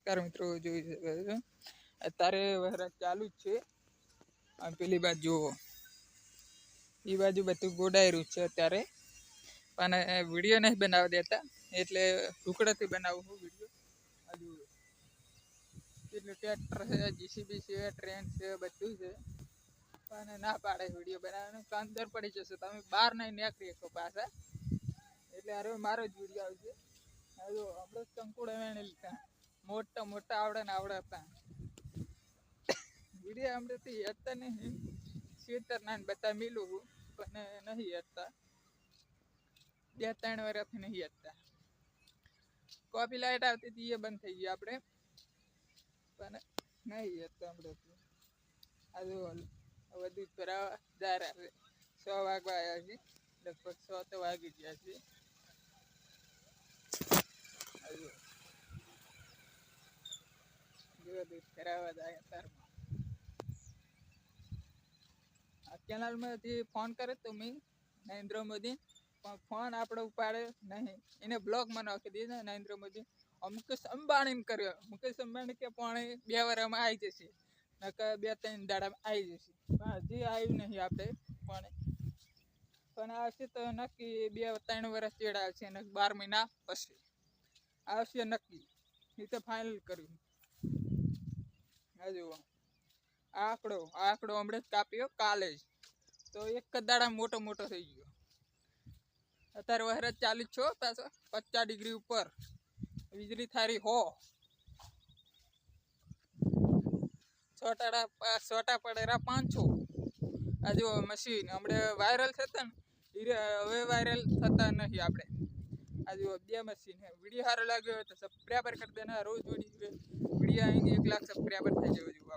નમસ્કાર મિત્રો, જોઈ શકો છો અત્યારે વરસાદ ચાલુ જ છે. આ પેલી બાજુ જુઓ, એ બાજુ બધું ગોડાઈ રહ્યું છે અત્યારે, પણ વિડીયો નહીં બનાવવા દેતા એટલે ટુકડાથી બનાવું છું વિડીયો. હજુ એટલે ટ્રેક્ટર છે, જીસીબી છે, ટ્રેન છે, બધું છે, પણ ના પાડે વિડીયો બનાવવાનું. અંદર પડી જશે, તમે બહાર નહીં નીકળી શકો પાછા. એટલે અરે મારો જ વિડીયો આવશે. હજુ આપણે કંકુડા વેણી લીધા, મોટા મોટા આવડે ને આવડે હતા વિડીયો. હમણાંથી હતા નહીં, શેતર ના બધા મિલું પણ નહીં હતા. 2-3 વર્ષથી નહીં હતા. કોપી લાઈટ આવતી હતી, એ બંધ થઈ ગઈ આપણે, પણ નહીં હતા હમણાંથી. હજુ બધું ફરાવા દારા 6 વાગવા આવ્યા છે, લગભગ 6 તો વાગી ગયા છે. દૂધ ફરાવા જાય તારમાં. આ કેનાલમાંથી ફોન કરે તો મેં નરેન્દ્ર મોદી, પણ ફોન આપણે ઉપાડે નહીં. એને બ્લોકમાં નાખી દીધો નરેન્દ્ર મોદી. મુકેશ અંબાણીને કર્યો. મુકેશ અંબાણી કે પાણી 2 વર્ષમાં આવી જશે, નકર 2-3 દાડામાં આવી જશે, પણ હજી આવ્યું નહીં આપણે પાણી. પણ આવશે તો નક્કી 2-3 વર્ષ ચેડા આવશે, ને 12 મહિના પછી આવશે નક્કી. એ તો ફાઇનલ કર્યું. હજુ આંકડો હમણાં જ કાપ્યો કાલે જ, તો એક જ દાડા મોટો થઈ ગયો. અત્યારે વરસાદ ચાલુ જ છો, પાછો 50 ડિગ્રી ઉપર વીજળી થારી હો. છોટા પડેરા 500. હજુ મશીન હમણાં વાયરલ થતા ને, હવે વાયરલ થતા નહીં આપણે. હજુ 2 મશીન છે. વિડીયો સારો લાગ્યો હોય તો સબસ્ક્રાઈબર કરી દેના. રોજ વિડીયો 1 લાખ સબસ્ક્રાઈબર થઈ જવું જોઈએ.